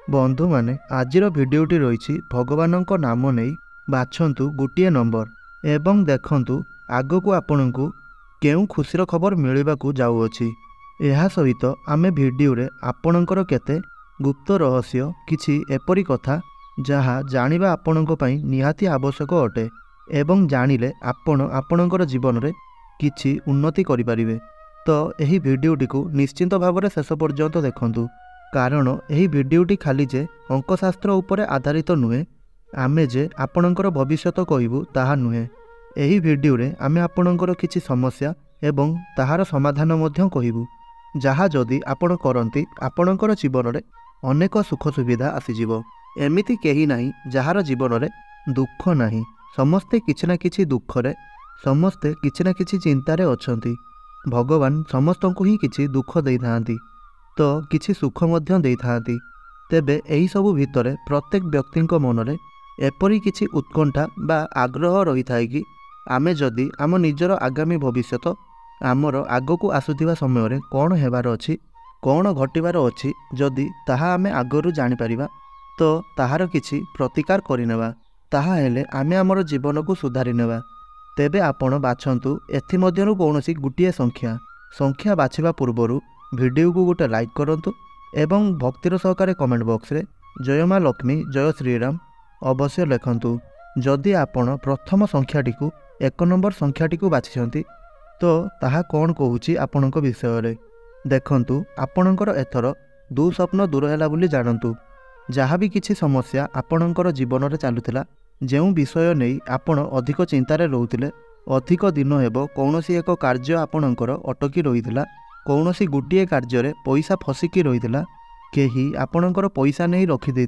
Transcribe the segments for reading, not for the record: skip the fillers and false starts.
बंधु माने आजिर भिडियोटी रही भगवानक नाम नहीं बाछंतु गोटे नंबर एवं देखंतु आगकू आपनकू केउ खुशीर खबर मिलवाकू जाउअछि। एहा सहित आमे भिडियोरे आपणकर केते गुप्त रहस्य किछि एपरि कथा जहा जानिबा आपणक पई निहाती आवश्यक अटे एवं जानिले आपण आपणकर जीवन रे किछि उन्नति करि परिबे। तो एही भिडियोटी को निश्चिंत भावरे शेष पर्यंत देखंतु, कारण एही भिडियोटी खाली जे अंकशास्त्र उपरे आधारित नुहे, आमे जे आपणकर भविष्यत कहबू ताहा नुहे। एही भिडियोरे आमे आपणकर किछि समस्या एवं ताहार समाधान मध्य कहबू, जहा जदि आपण करंती आपणकर जीवन रे अनेक सुख सुविधा आसीजिवो। एमिति केही नाही जहार जीवन रे दुख नाही, समस्ते किछि ना किछि दुखरे, समस्ते किछि ना किछि चिंतारे अछंती। भगवान समस्तंकु ही किछि दुख देई थांती तो किछि सुख मध्य देई थांती। तेबे एही सबु भितरे प्रत्येक व्यक्तिंक मनरे एपरि किछि उत्कंठा बा आग्रह रही थाए कि आमे जदि आम निजर आगामी भविष्यत आमर आगकू आसुथिबा समय रे कोन हेबार अछि, कोन घटिबार अछि, जदि ताहा आमे आगरु जानि परिबा तो ताहार किछि प्रतिकार करिनेबा, ताहा हेले आमे आमर जीवन को सुधारि नेबा। तेबे आपण बाछंतु एथि मध्यरु कौनसी गुटिए संख्या बाछिबा पूर्वरु भिडियो को गोटे लाइक करंतु एवं भक्तिर सहकारे कमेंट बॉक्स रे जय मां लक्ष्मी जय श्रीराम अवश्य लिखंतु। जदि आपण प्रथम संख्याटी को 1 नंबर संख्याटी को बाछिछंती तो ताहा कोन कहूची आपणक विषय रे देखंतु। आपणकर एथर दुस्वप्न दूर हैला बोली जानंतु। जहा भी किछि समस्या आपणकर जीवन रे चालुथिला, जेउ विषय नहीं आपण अधिक चिंतार रोते, अधिक दिन हेब कौनसी एक कार्य आपणकर अटकी रही, कौनसी गोटे कार्य पैसा फसिकी रही, केही आपणकर पैसा नहीं रखिदे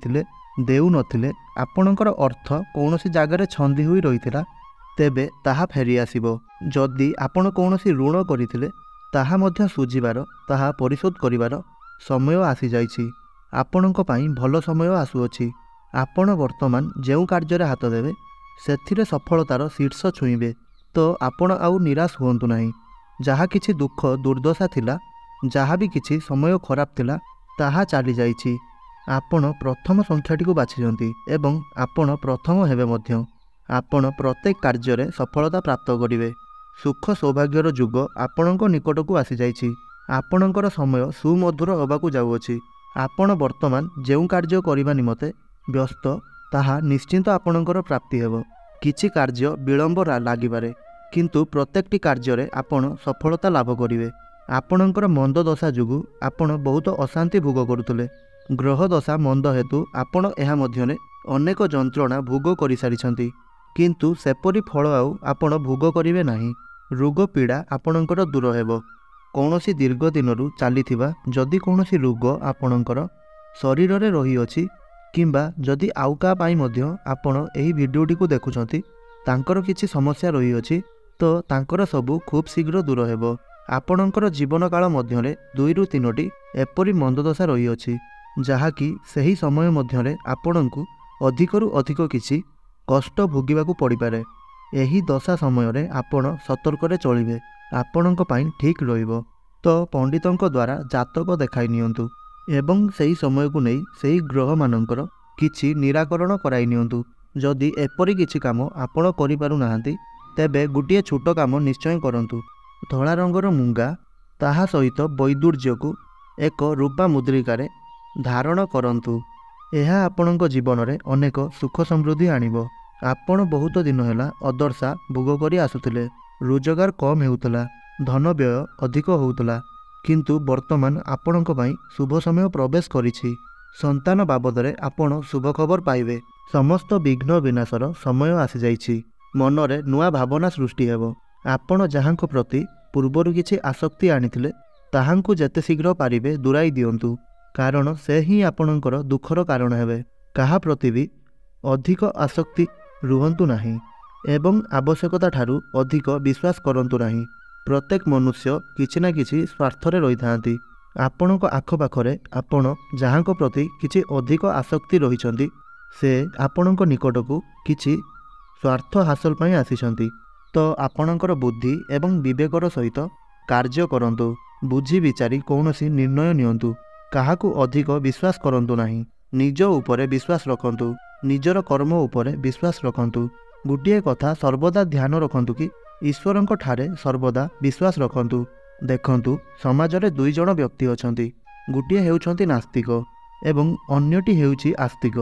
देउ नथिले, आपणकर अर्थ कौनसी जगार छंदी हुई रही, तेबे ताहा फेरी आसिबो। जदि आपण कौनसी ऋण करथिले ताहा मध्य सुझिबार, ताहा परिशोध करिवार समय आसी जाइछि। आपणक पई भल समय आसुअछि। आपण वर्तमान जेउ कार्य हाथ देवे सेथिरे सफलतार शीर्ष छुईबे, तो आपण आउ निराश हुअंतु नाही। जहा किछि दुख दुर्दशा थिला, जहा भी किछि समय खराब थिला, ताहा चली जाइछि। आपण प्रथम संख्याटी को बाछिजंती एवं आपण प्रथम हेबे मध्य। आपण प्रत्येक कार्य रे सफलता प्राप्त करिवे। सुख सौभाग्यर युग आपणक निकट को आसी जाइछि। आपणकर समय सुमधुर होबाकू जाउअछि। आपण वर्तमान जेउ कार्य करिबा निमते व्यस्त, ताहा निश्चिंत आपणकर प्राप्ति हेब। किछि कार्य विलंब लागिबारे, किंतु प्रत्येकटी कार्य आपण सफलता लाभ करिवे। आपणकर मंद दशा जुगु आपण बहुत अशांति भोग करुतले। ग्रह दशा मंद हेतु आपण एहा मध्यने अनेक जंत्रणा भोग करि सारिछंती, किंतु सेपरि फल आउ आपण भोग करिवे नाही। रोग पीड़ा आपणकर दूर हेब। कौनसी दीर्घ दिनरु चलीथिबा जदि कौनसी रोग आपणकर शरीर रे रही अछि, किंबा जदि आउ का पाई मध्य आपण एही भिडियोटी को देखुछंती तांकर किछि समस्या रही अछि, तो तांकर सबु खूब शीघ्र दूर हेब। आपणकर जीवन काल मध्यरे 2 रु 3टी एपरि मंददशा रही अछि, जहाकि सही समय मध्यरे आपणकू अधिकरु अधिक किछि कष्ट भोगिबाकू पड़ी पारे। एही दशा समय रे आपण सतर्क रे चलिबे, आपणक पई ठीक रहिबो। तो पंडितंक द्वारा जातक देखाई नियंतु एवं सही समय को नहीं सही ग्रह मानकर किछि निराकरण कराई नियंतु। जदि एपरि किछि काम आपण करि पारु नाहांती, तेबे गुटिए छोट काम निश्चय करंतु। धला रंगर मूंगा ताहा सहित वैदुर्य को एक रूपा मुद्रिकारे धारण करंतु। एहा आपणक जीवन रे अनेक सुख समृद्धि आनिबो। आपण बहुत दिन हैला अदर्शा भोग करि आसुथिले, रोजगार कम हेउतला, धन व्यय अधिक होउतला, किंतु वर्तमान आपणक पई शुभ समय प्रवेश करिछि। संतान बाबदरे आपण शुभ खबर पाइबे। समस्त विघ्न विनाशर समय आसी जाइछि। मनरे नुआ भावना सृष्टि हेबो। आपण जहांक प्रति पूर्वरु किछि आसक्ति आनिथिले ताहांकू जेते शीघ्र पारिबे दुराई दियंतु, कारण से ही आपणकर दुखर कारण हेबे। काहा प्रति भी अधिक आसक्ति रुहंतु नाही एवं आवश्यकता ठारू अधिक विश्वास करंतु नाही। प्रत्येक मनुष्य किछि ना किछि स्वार्थरे रही थांती। आपणक आखपाखरे आपण जहांक प्रति किछि अधिक आसक्ति रहिछंती, से आपणक निकटकू किछि स्वार्थ हासिल पई आसिछंती। तो आपणकर बुद्धि एवं विवेकर सहित कार्य करंतु। बुझी विचारी कौनसी निर्णय नियंतु। काहाकू अधिक विश्वास करंतु नाही। निज उपरे विश्वास रखंतु, निजर कर्म उपरे विश्वास रखंतु। गोटे कथा सर्वदा ध्यान रखंतु कि ईश्वरंक ठारे सर्वदा विश्वास रखंतु। देखंतु समाज रे दुई जण व्यक्ति अछंती, गोटे हेउछंती नास्तिक एवं अन्यटी हेउछि आस्तिक।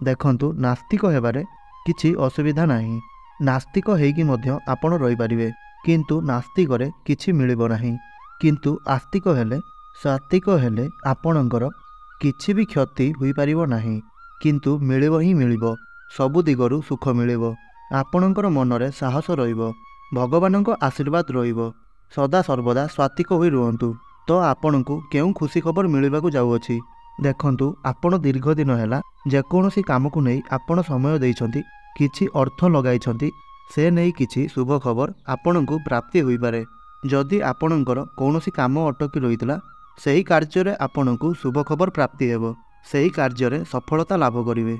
देखंतु नास्तिक हेबारे किछि असुविधा नाही, नास्तिक हेइकी मध्य आपण रहि परिबे, किंतु नास्तिक रे किछि मिलिबो नाही। किंतु आस्तिक हेले सात्विक हेले आपणकर किछि भी क्षति होई परिबो नाही, किंतु मिलिबो ही मिलिबो, सबु दिगरु सुख मिलिबो। आपणकर मनरे साहस रहिबो, भगवानक आशीर्वाद रहिबो। सदा सर्वदा सात्विक होई रुहंतु, तो आपणकु केउ खुशी खबर मिलिबाकु जाउअछि। देखंतु आपण दीर्घ दिन हैला जेकोसी कामकु नै आपण समय देइछंती, किछि अर्थ लगाइछंती, से नै किछि शुभ खबर आपणकु प्राप्ति होई पारे। जदि आपणकर कौनसी काम अटकी रहितला, सेही कार्य रे आपणकु शुभ खबर प्राप्ति हेबो, सेही कार्य रे सफलता लाभ करिवे।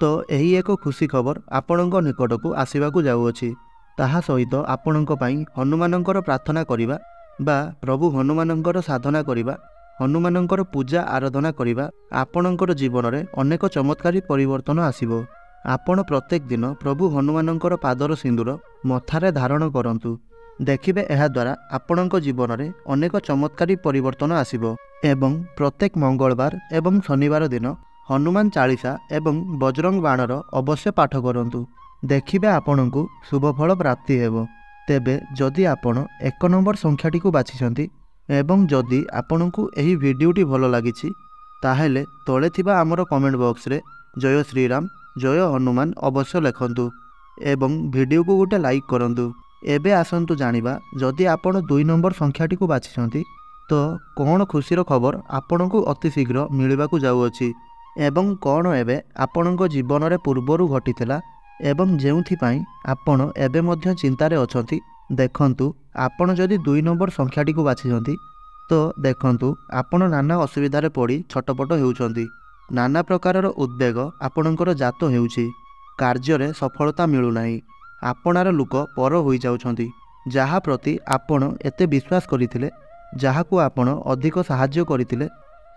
तो एही एक खुशी खबर आपणक निकटकु आसीबाकु जाउअछि। ताहा सहित आपणक पई हनुमानंकर प्रार्थना करिबा बा प्रभु हनुमानंकर साधना करिबा, हनुमानंकर पूजा आराधना करिबा आपणकर जीवन रे अनेक चमत्कारी परिवर्तन आसीबो। आपण प्रत्येक दिन प्रभु हनुमानंकर पादर सिंदूर मथारे धारण करंतु, देखिबे एहा द्वारा आपणक जीवन रे अनेक चमत्कारी परिवर्तन आसीबो। एवं प्रत्येक मंगलवार एवं शनिवार दिन हनुमान चालीसा एवं बजरंग बाणर अवश्य पाठ करंतु, देखिबे आपणकु शुभफल प्राप्ति हेबो। तेबे जदि आपण 1 नंबर संख्याटी को बाछिछंती एवं जदि आपणकु एही भिडियोटी भल लागिछि, ताहेले तळे थिबा हमर कमेंट बॉक्स रे जय श्रीराम जय हनुमान अवश्य लेखंतु एवं भिडियो को गोटे लाइक करंतु। एबे आसंतु जानिबा जदि आपण 2 नंबर संख्याटी को बाछिछंती, तो कौन खुशीर खबर आपणकु अति शीघ्र मिलिबाकु जाउअछि एवं कौन एबे आपणक जीवन रे पूर्वरु घटिथिला एवं जेउथिपाई आपण एबे मध्य चिंतारे अछंती। देखंतु आपण जदि 2 नंबर संख्याटी को बाछिछंती, तो देखंतु आपण नाना असुविधारे पड़ी छटपट हेउछंती, नाना प्रकारर उद्वेग आपणकर जात हेउछि, कार्य रे सफलता मिलु नाही, आपणार लोक पर होई जाउछंती, जाहा प्रति आपण एते विश्वास करिथिले, जाहाकू आपण अधिक सहाय्य करिथिले,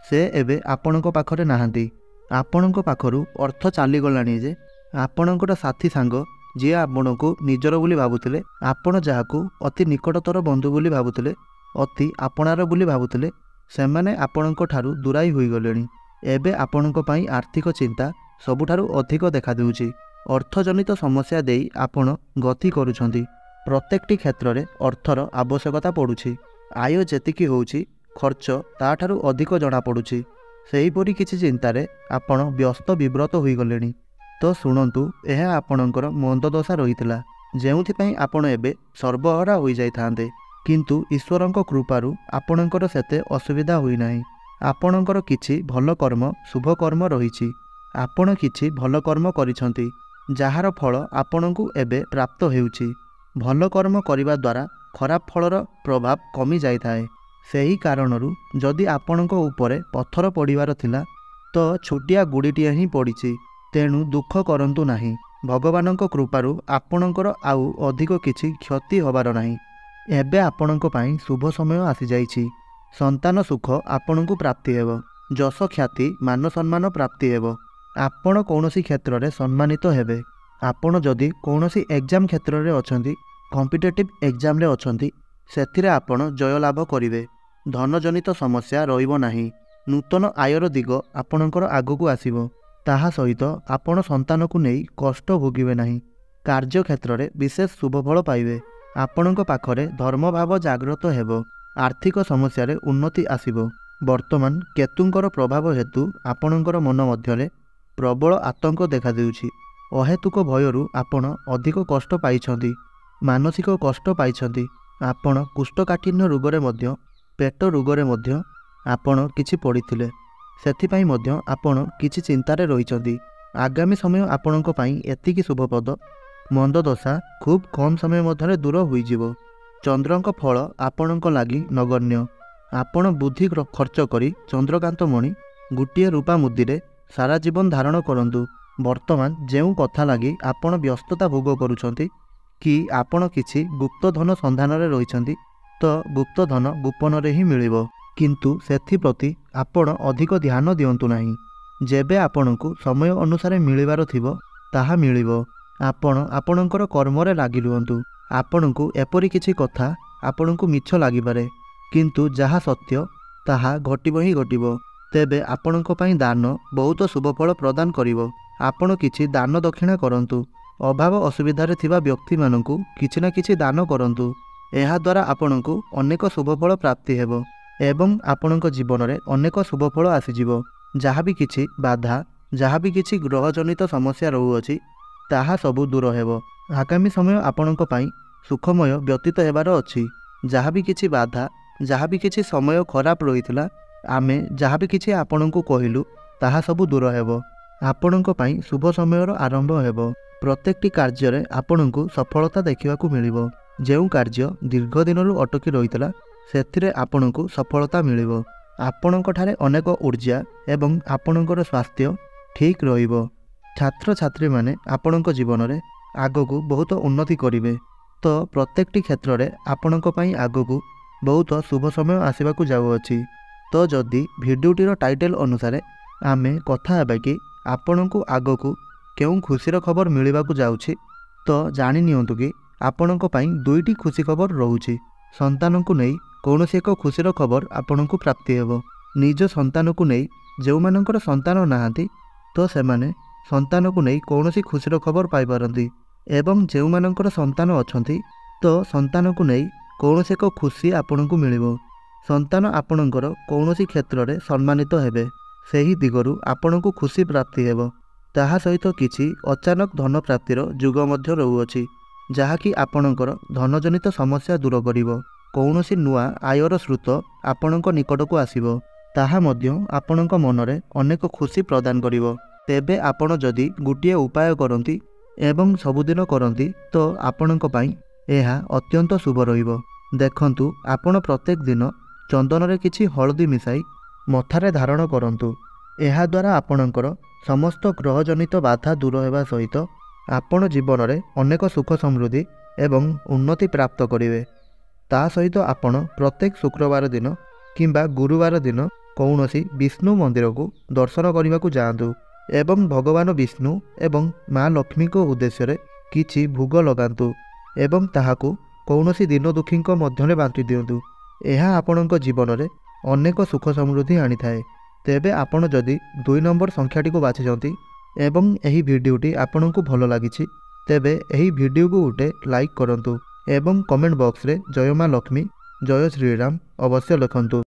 से एबे आपणक पाखरे नाहांती। आपणक पाखरु अर्थ चाली गलानी जे आपणकर साथी सांग जे आपणकू निजर बोली भाबुथिले, आपण जाहाकू अति निकटतर बंधु बोली भाबुथिले, अति आपणार बोली भाबुथिले, सेमाने आपणक ठारू दूराई होई गलेनी। एबे आपणक पई आर्थिक चिंता सबुठारू अधिक देखा देउछि, अर्थजनित समस्या देई आपण गति करूछंती। प्रत्येकटी क्षेत्र रे अर्थर आवश्यकता पड़ुछि, आय जेतिकी होउछि खर्च ताठारू अधिक जणा पड़ुछि, सेहीपरि किछि चिंतारे आपण व्यस्त विव्रत होई गलेनी। तो शुणन्तु यह आपणकर मंद दशा रहितला, जेउथिपई आपण एबे सर्वहरा होई जाइथान्ते, किंतु ईश्वरंक कृपारू आपणकर सेते असुविधा होई नाही। आपणकर किछि भल कर्म शुभ कर्म रहिछि, आपण किछि भल कर्म करिछंती, जाहार फल आपणकू एबे प्राप्त हेउछि। भल कर्म करिबा द्वारा खराब फलर प्रभाव कमी जाइथाए। सेही कारणरू जदि आपणक उपरे पत्थर पड़िबार थिला, तो छोटिया गुड़ीटिए ही पड़िछि, तेणु दुख करंतु नाही। भगवानक कृपारू आपणकर आउ अधिक किछि क्षति होबार नाही। एबे आपणक पई शुभ समय आसी जाइछि, संतान सुख आपणकू प्राप्ति हेबो, जश ख्याति मान सम्मान प्राप्ति हेबो, आपण कौनसी क्षेत्र रे सम्मानित हेबे। आपण जदि कौनसी एग्जाम क्षेत्र रे अछंती, कॉम्पिटिटिव एग्जाम रे अछंती, सेथिरे आपण जय लाभ करिवे, धनजनित समस्या रहिबो नाही, नूतन आयर दिग आपणकर आगकू आसीबो, ताहा सहित आपण संतानकू नेई कष्ट भोगिबे नाही। कार्य क्षेत्र रे विशेष शुभफल पाइबे, आपणक पाखरे धर्मभाव जागृत हेबो, आर्थिक समस्या रे उन्नति आसीबो। वर्तमान केतुंकर प्रभाव हेतु आपणकर मन मध्यरे प्रबल आतंक देखा देउछि, अहेतुक भयरू आपण अधिक कष्ट पाइछंती, मानसिक कष्ट पाइछंती। आपण कुष्ठकाठिन्य रोगरे मध्य पेट रोगरे मध्य आपण किछि पड़िथिले, सेथिपाई मध्य आपण किछि चिंतारे रहिछंती। आगामी समय आपणक पई एतिकी शुभपद मंद दशा खूब कम समय मध्यरे दूर होइजिवो। चंद्रंक फल आपणक लागि नगण्य, आपण बुद्धि खर्च करी चंद्रकांत मणि गोटे रूपा मुद्दीरे सारा जीवन धारण करंतु। वर्तमान जेउ कथा लागि आपण व्यस्तता भोग करूछंती कि आपण किछि गुप्त धन संधान रे रहिछंती, तो गुप्त धन गोपन रे ही मिलिबो, किंतु सेथि प्रति आपण अधिक ध्यान दियंतु नाही। जेबे आपणଙ୍କୁ समय अनुसार मिलिबार थिबो ताहा मिलिबो। आपण आपणଙ୍କର कर्मरे लागि रुहंतु। आपणଙ୍କୁ एपरि किछि कथा आपणଙ୍କୁ मिछ लागिपारे, किंतु जहा सत्य ताहा घटिबो ही घटिबो। तेबे आपणଙ୍କ ପାଇଁ दान बहुत शुभफल प्रदान करिवो। आपण किछि दान दक्षिणा करंतु। अभाव असुविधारे थिबा व्यक्ति मानंकु किछि ना किछि दान करंतु। एहा द्वारा आपणଙ୍କୁ अनेक शुभफल प्राप्ति हेबो एवं आपणଙ୍କ जीवनरे अनेक शुभफल आसीजिवो। जहाँ भी किछि बाधा, जहाँ भी किछि ग्रहजनित समस्या रहुअछि ताहा सबु दूर हेबो। आगामी समय आपणଙ୍କ ପାଇଁ सुखमय व्यतीत हेबार अछि। जहाँ भी किछि बाधा, जहाँ भी किछि समय खराब रहितला, आमे जहाँ भी किछि आपणଙ୍କୁ कहिलु ताहा सबु दूर हेबो। आपणଙ୍କ ପାଇଁ शुभ समयर आरंभ हेबो। प्रत्येकटी कार्य आपणଙ୍କୁ सफलता देखिबाकू मिलिबो। जेउ कार्य दीर्घ दिनरु अटकी रहितला सेथिरे आपणଙ୍କୁ सफलता मिलिबो। आपणଙ୍କ ठारे अनेक ऊर्जा एवं आपणଙ୍କର स्वास्थ्य ठीक रहिबो। छात्र छात्री माने आपणଙ୍କ जीवन रे आगकू बहुत उन्नति करिवे। तो प्रत्येकटी क्षेत्र रे आपणଙ୍କ ପାଇଁ आगकू बहुत शुभ समय आसीबाकू जाउअछि। तो जदि भिडियोटीर टाइटल अनुसार आमे कथा हेबा कि आपणଙ୍କୁ आगकू केउ खुशीर खबर मिलिबाकू जाउछि, तो जानि नियंतु कि आपणଙ୍କ ପାଇଁ दुईटी खुशी खबर रहुछि। संतानकू नै कौनसी एक खुशीर खबर आपणଙ୍କୁ प्राप्ति हेबो। निज संतानकू नै जेउमानंकर संतान नाहांती तो सेमाने संतानकू नै कौनसी खुशीर खबर पाई पारंती, एवं जेउमानंकर संतान अछंती तो संतानकू नै कौनसी एक खुशी आपणଙ୍କୁ मिलिबो। संतान आपणଙ୍କର कौनसी क्षेत्र रे सम्मानित हेबे, सेही दिगरु आपणଙ୍କୁ खुशी प्राप्ति हेबो। ताहा सहित किछि अचानक धन प्राप्तिर जुग मध्य रहुअछि, जहाँकि आपणଙ୍କର धनजनित समस्या दूर करिवो। कौनसी नुआ आयर स्रोत आपणଙ୍କ निकटकू आसीबो, ताहा मध्य आपणଙ୍କ मनरे अनेक खुशी प्रदान करिवो। तेबे आपण जदि गोटिए उपाय करंती एवं सबुदिन करंती तो आपणଙ୍କ ପାଇଁ ଏହା अत्यंत शुभ रहिबो। देखंतु आपण प्रत्येक दिन चंदन रे किछि हळदी मिसाई मथारे धारण करंतु। ଏହା द्वारा आपणଙ୍କର समस्त ग्रहजनित बाधा दूर हेबा सहित आपण जीवन रे अनेक सुख समृद्धि एवं उन्नति प्राप्त करिवे। ता सहित आपण प्रत्येक शुक्रवार दिन किंबा गुरुवार दिन कौनसी विष्णु मंदिर को दर्शन करने को जातु एवं भगवान विष्णु एवं माँ लक्ष्मी को उद्देश्य किछि भोग लगातु एवं ताहाकू कौनसी दीन दुखी मध्य बांटी दिंतु। यह आपणଙ୍କ जीवन में अनेक सुख समृद्धि आनी थाए। तेबे आपण जदि 2 नंबर संख्याटी को बाछिचंती एवं एही भिडियोटी आपणଙ୍କୁ भल लागिछि तेबे एही भिडियो को गोटे लाइक करंतु एवं कमेंट बॉक्स रे जय माँ लक्ष्मी जय श्रीराम अवश्य लिखंतु।